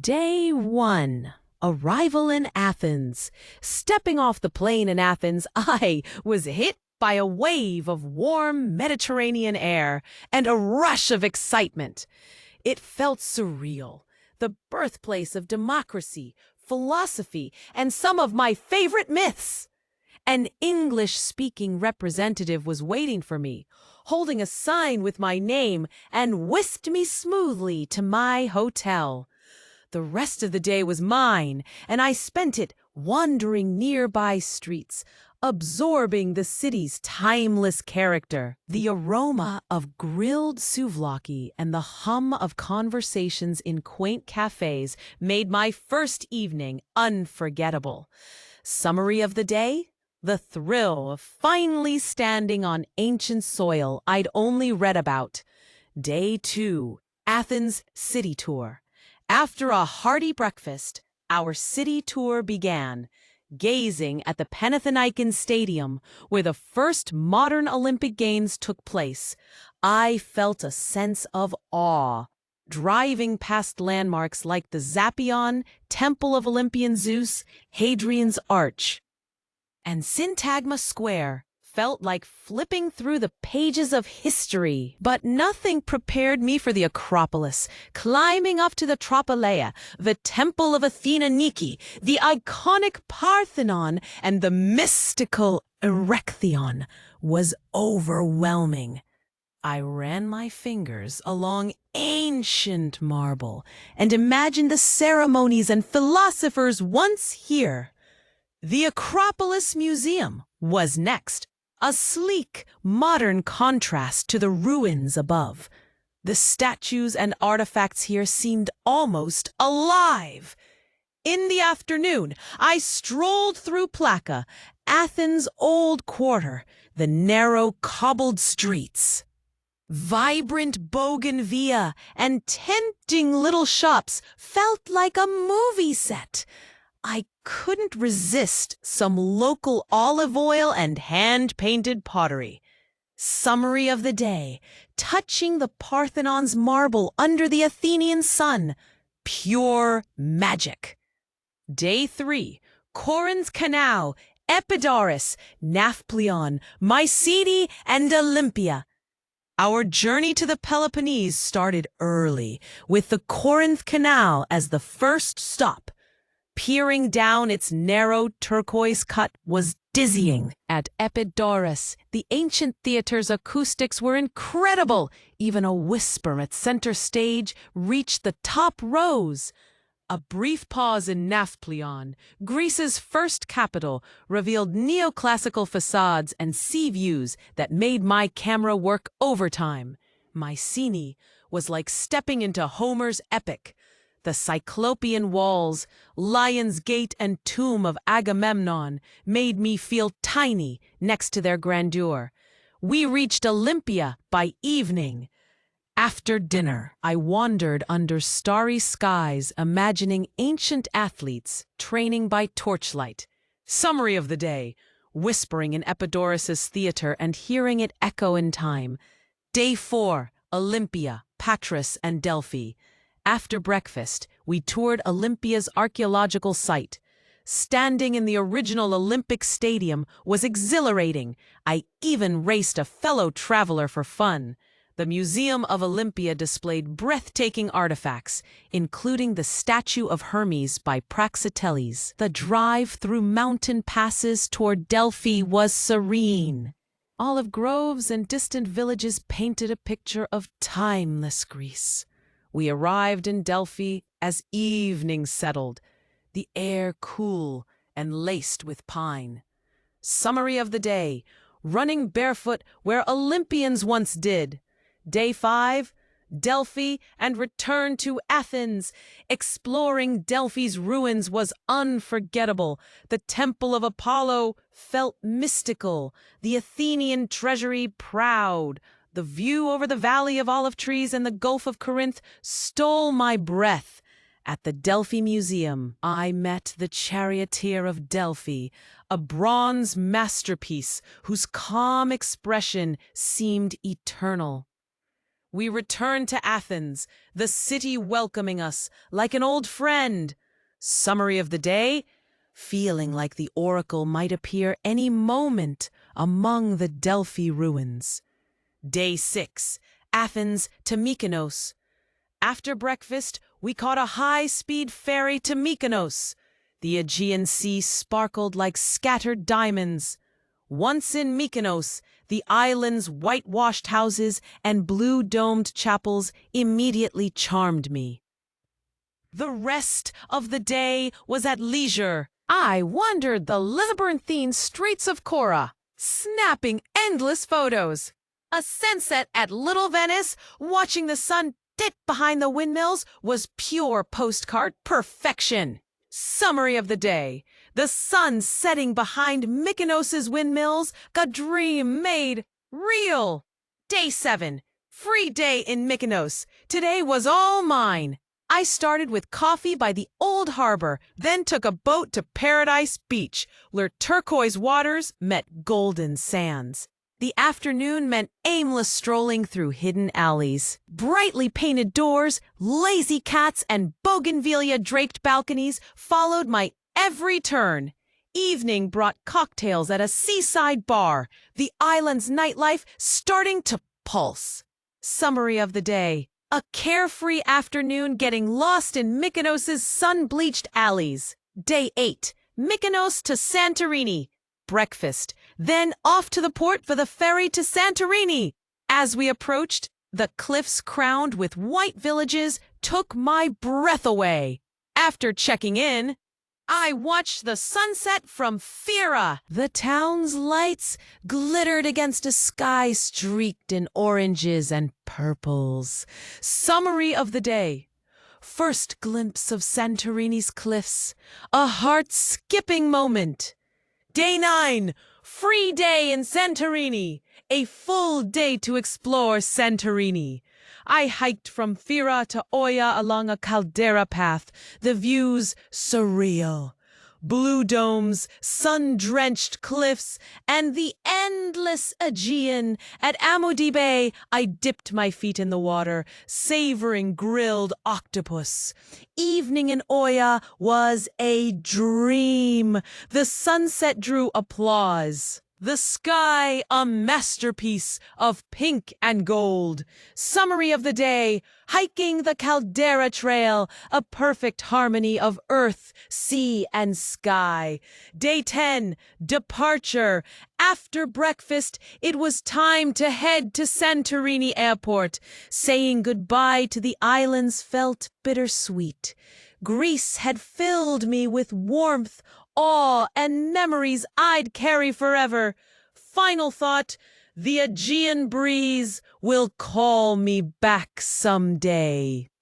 Day 1. Arrival in Athens. Stepping off the plane in Athens, I was hit by a wave of warm Mediterranean air and a rush of excitement. It felt surreal, the birthplace of democracy, philosophy, and some of my favorite myths. An English-speaking representative was waiting for me, holding a sign with my name, and whisked me smoothly to my hotel. The rest of the day was mine, and I spent it wandering nearby streets, absorbing the city's timeless character. The aroma of grilled souvlaki and the hum of conversations in quaint cafes made my first evening unforgettable. Summary of the day? The thrill of finally standing on ancient soil I'd only read about. Day 2, Athens City Tour. After a hearty breakfast, our city tour began, gazing at the Panathenaican Stadium, where the first modern Olympic Games took place. I felt a sense of awe, driving past landmarks like the Zappion, Temple of Olympian Zeus, Hadrian's Arch, and Syntagma Square. Felt like flipping through the pages of history. But nothing prepared me for the Acropolis, climbing up to the Tropaleia, the Temple of Athena Nike, the iconic Parthenon, and the mystical Erechtheion was overwhelming. I ran my fingers along ancient marble and imagined the ceremonies and philosophers once here. The Acropolis Museum was next. A sleek, modern contrast to the ruins above. The statues and artifacts here seemed almost alive. In the afternoon, I strolled through Plaka, Athens' old quarter, the narrow cobbled streets. Vibrant bougainvillea and tempting little shops felt like a movie set. I couldn't resist some local olive oil and hand-painted pottery. Summary of the day: touching the Parthenon's marble under the Athenian sun. Pure magic. Day 3. Corinth's Canal, Epidaurus, Nafplion, Mycenae, and Olympia. Our journey to the Peloponnese started early, with the Corinth Canal as the first stop. Peering down its narrow turquoise cut was dizzying. At Epidaurus, the ancient theater's acoustics were incredible. Even a whisper at center stage reached the top rows. A brief pause in Nafplion, Greece's first capital, revealed neoclassical facades and sea views that made my camera work overtime. Mycenae was like stepping into Homer's epic. The Cyclopean walls, Lion's Gate, and tomb of Agamemnon made me feel tiny next to their grandeur. We reached Olympia by evening. After dinner, I wandered under starry skies, imagining ancient athletes training by torchlight. Summary of the day: whispering in Epidaurus's theater and hearing it echo in time. Day 4, Olympia, Patras, and Delphi. After breakfast, we toured Olympia's archaeological site. Standing in the original Olympic Stadium was exhilarating. I even raced a fellow traveler for fun. The Museum of Olympia displayed breathtaking artifacts, including the statue of Hermes by Praxiteles. The drive through mountain passes toward Delphi was serene. Olive groves and distant villages painted a picture of timeless Greece. We arrived in Delphi as evening settled, the air cool and laced with pine. Summary of the day: running barefoot where Olympians once did. Day 5, Delphi, and return to Athens. Exploring Delphi's ruins was unforgettable. The Temple of Apollo felt mystical, the Athenian treasury proud. The view over the Valley of Olive Trees and the Gulf of Corinth stole my breath. At the Delphi Museum, I met the Charioteer of Delphi, a bronze masterpiece whose calm expression seemed eternal. we returned to Athens, the city welcoming us like an old friend. Summary of the day: feeling like the oracle might appear any moment among the Delphi ruins. Day 6, Athens to Mykonos. After breakfast, we caught a high-speed ferry to Mykonos. The Aegean Sea sparkled like scattered diamonds. Once in Mykonos, the island's whitewashed houses and blue-domed chapels immediately charmed me. The rest of the day was at leisure. I wandered the labyrinthine streets of Kora, snapping endless photos. A sunset at Little Venice, watching the sun dip behind the windmills, was pure postcard perfection. Summary of the day: the sun setting behind Mykonos' windmills, a dream made real. Day 7, free day in Mykonos. Today was all mine. I started with coffee by the old harbor, then took a boat to Paradise Beach, where turquoise waters met golden sands. The afternoon meant aimless strolling through hidden alleys. Brightly painted doors, lazy cats, and bougainvillea-draped balconies followed my every turn. Evening brought cocktails at a seaside bar, the island's nightlife starting to pulse. Summary of the day: a carefree afternoon getting lost in Mykonos' sun-bleached alleys. Day 8, Mykonos to Santorini. Breakfast, then off to the port for the ferry to Santorini. As we approached, the cliffs crowned with white villages took my breath away. After checking in, I watched the sunset from Fira. The town's lights glittered against a sky streaked in oranges and purples. Summary of the day: first glimpse of Santorini's cliffs, a heart-skipping moment. Day 9, free day in Santorini. A full day to explore Santorini. I hiked from Fira to Oia along a caldera path, the views surreal. Blue domes, sun-drenched cliffs, and the endless Aegean. At Amodi Bay, I dipped my feet in the water, savoring grilled octopus. Evening in Oia was a dream. The sunset drew applause. The sky a masterpiece of pink and gold. Summary of the day: hiking the Caldera Trail, a perfect harmony of earth, sea, and sky. Day 10, departure. After breakfast, it was time to head to Santorini Airport. Saying goodbye to the islands felt bittersweet. Greece had filled me with warmth, awe, and memories I'd carry forever. Final thought: the Aegean breeze will call me back someday.